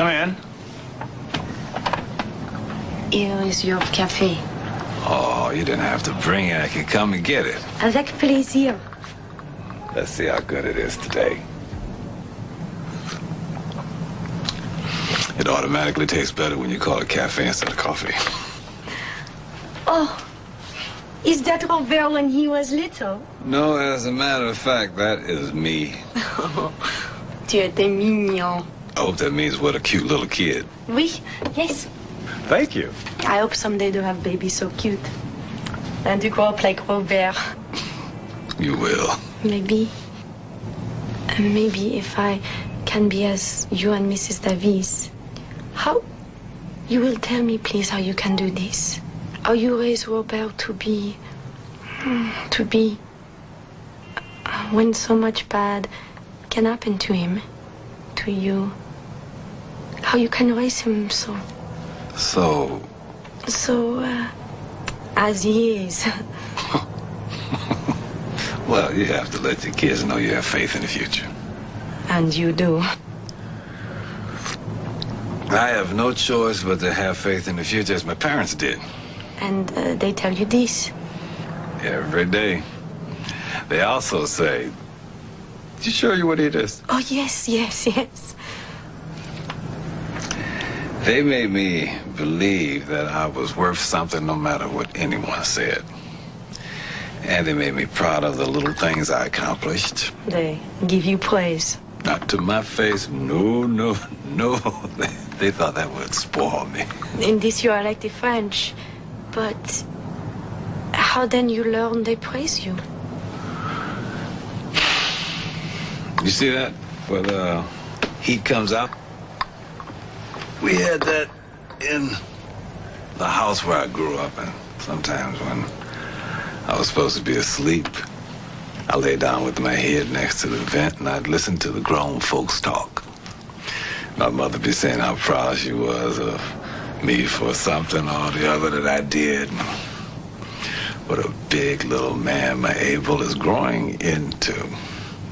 Come in. Here is your café. Oh, you didn't have to bring it. I can come and get it. Avec plaisir. Let's see how good it is today. It automatically tastes better when you call it cafe instead of coffee. Oh, is that Robert when he was little? No, as a matter of fact, that is me. Tu étais mignon. I hope that means what a cute little kid. Oui, yes. Thank you. I hope someday to have babies so cute. And to grow up like Robert. You will. Maybe if I can be as you and Mrs. Davies. How? You will tell me, please, how you can do this. How you raise Robert to be, when so much bad can happen to him, to you. How you can raise him so, as he is. Well, you have to let your kids know you have faith in the future. And you do. I have no choice but to have faith in the future as my parents did. And they tell you this? Every day. They also say, you sure you want to hear this? Oh, yes. They made me believe that I was worth something no matter what anyone said. And they made me proud of the little things I accomplished. They give you praise. Not to my face. No. They thought that would spoil me. In this you are like the French. But how then you learn they praise you? You see that? When heat comes out? We had that in the house where I grew up, and sometimes when I was supposed to be asleep, I lay down with my head next to the vent and I'd listen to the grown folks talk. My mother be saying how proud she was of me for something or the other that I did. What a big little man my Abel is growing into.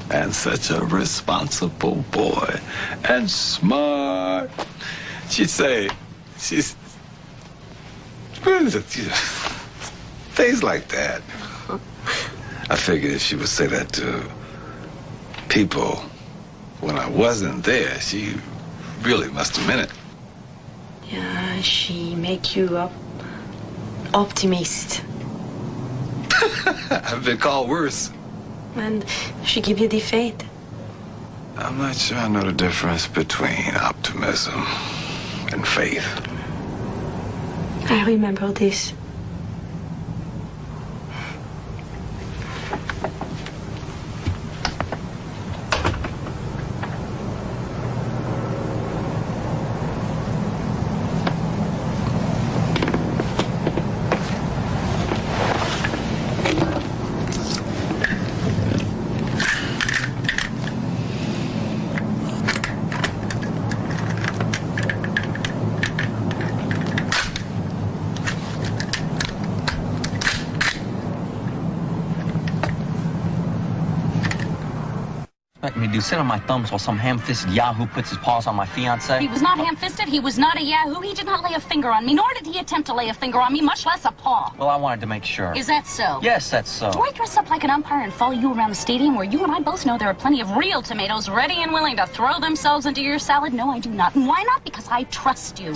And such a responsible boy. And smart. She'd say, what is it? Things like that. I figured if she would say that to people when I wasn't there, she really must have meant it. Yeah, she make you optimist. I've been called worse. And she give you the faith. I'm not sure I know the difference between optimism and faith. I remember this. Me do sit on my thumbs while some ham-fisted yahoo puts his paws on my fiancée? He was not ham-fisted, he was not a yahoo, he did not lay a finger on me, nor did he attempt to lay a finger on me, much less a paw. Well, I wanted to make sure. Is that so? Yes, that's so. Do I dress up like an umpire and follow you around the stadium where you and I both know there are plenty of real tomatoes ready and willing to throw themselves into your salad? No, I do not. And why not? Because I trust you.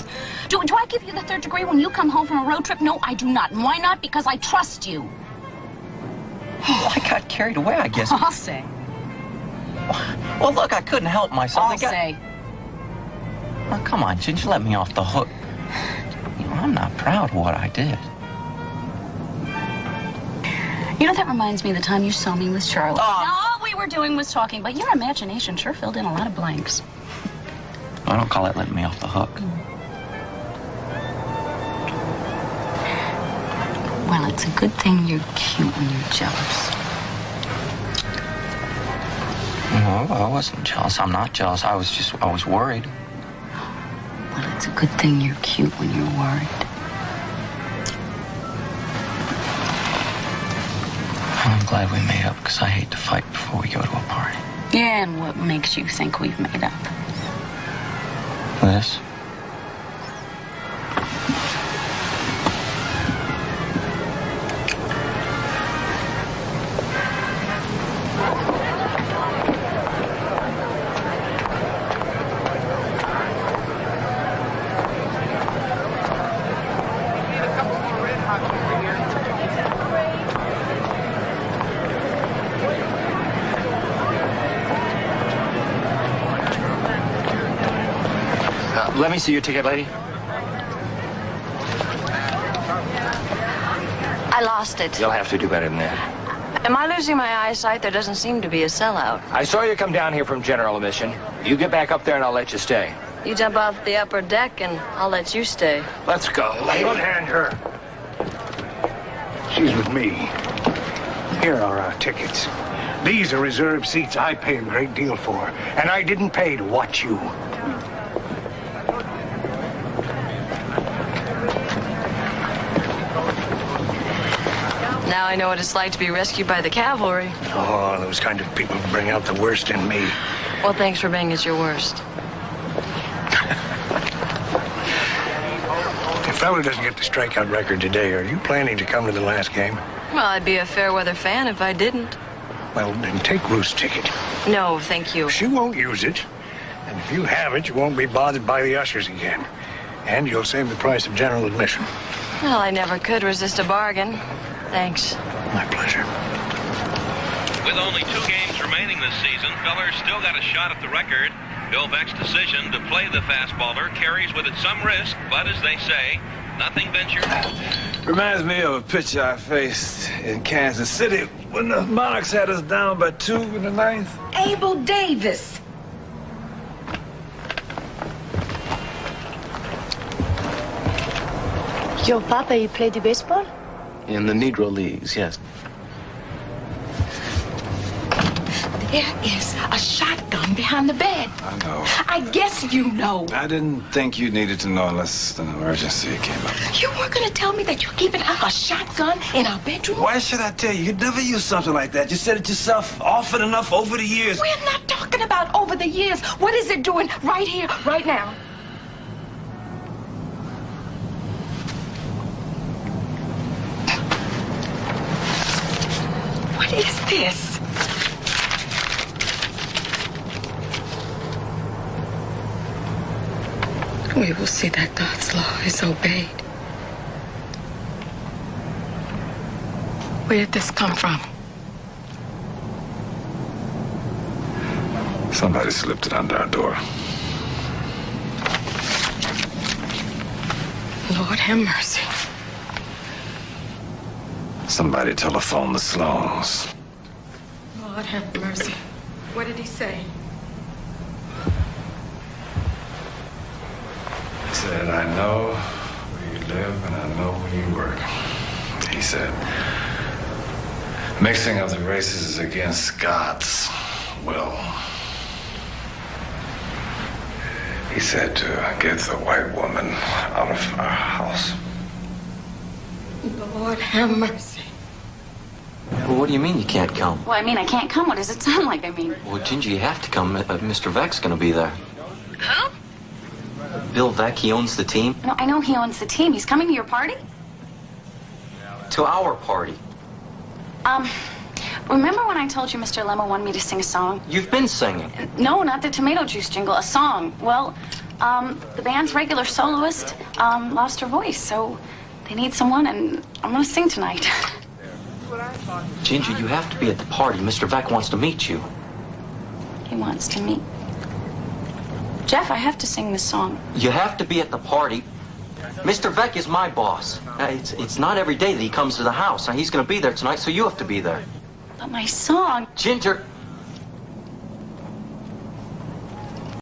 Do I give you the third degree when you come home from a road trip? No, I do not. And why not? Because I trust you. Well, I got carried away, I guess. I'll say. Well, look, I couldn't help myself. I'll say. Oh, come on, Ginger, let me off the hook. You know, I'm not proud of what I did. You know, that reminds me of the time you saw me with Charlotte. Oh. All we were doing was talking, but your imagination sure filled in a lot of blanks. I don't call that letting me off the hook. Well, it's a good thing you're cute when you're jealous. No, I wasn't jealous. I'm not jealous. I was worried. Well, it's a good thing you're cute when you're worried. I'm glad we made up, because I hate to fight before we go to a party. Yeah, and what makes you think we've made up? This? Let me see your ticket, lady. I lost it. You'll have to do better than that. Am I losing my eyesight? There doesn't seem to be a sellout. I saw you come down here from general admission. You get back up there and I'll let you stay. You jump off the upper deck and I'll let you stay. Let's go, lady. Unhand her. She's with me. Here are our tickets. These are reserved seats I pay a great deal for, and I didn't pay to watch you. Now I know what it's like to be rescued by the cavalry. Oh, those kind of people bring out the worst in me. Well, thanks for being at your worst. If fella doesn't get the strikeout record today, are you planning to come to the last game? Well, I'd be a fair weather fan if I didn't. Well, then take Ruth's ticket. No, thank you. She won't use it. And if you have it, you won't be bothered by the ushers again. And you'll save the price of general admission. Well, I never could resist a bargain. Thanks. My pleasure. With only 2 games remaining this season, Feller's still got a shot at the record. Bill Beck's decision to play the fastballer carries with it some risk, but as they say, nothing ventured. Reminds me of a pitch I faced in Kansas City when the Monarchs had us down by 2 in the 9th. Abel Davis. Your papa, he played the baseball? In the Negro Leagues, yes. There is a shotgun behind the bed. I know. I guess you know. I didn't think you needed to know unless an emergency came up. You weren't going to tell me that you're keeping a shotgun in our bedroom? Why should I tell you? You'd never use something like that. You said it yourself often enough over the years. We're not talking about over the years. What is it doing right here, right now? What is this? We will see that God's law is obeyed. Where did this come from? Somebody slipped it under our door. Lord have mercy. Somebody telephoned the Sloans. Lord have mercy. What did he say? He said, I know where you live and I know where you work. He said, mixing of the races is against God's will. He said to get the white woman out of our house. Lord have mercy. Well, what do you mean you can't come? Well, I mean, I can't come. What does it sound like? I mean... Well, Ginger, you have to come. Mr. Veck's going to be there. Who? Bill Veck, he owns the team. No, I know he owns the team. He's coming to your party? To our party. Remember when I told you Mr. Lemma wanted me to sing a song? You've been singing. No, not the tomato juice jingle, a song. Well, the band's regular soloist lost her voice, so they need someone, and I'm gonna sing tonight. Ginger, you have to be at the party. Mr. Veck wants to meet you. He wants to meet... Jeff, I have to sing this song. You have to be at the party. Mr. Veck is my boss. It's not every day that he comes to the house. Now, he's going to be there tonight, so you have to be there. But my song... Ginger,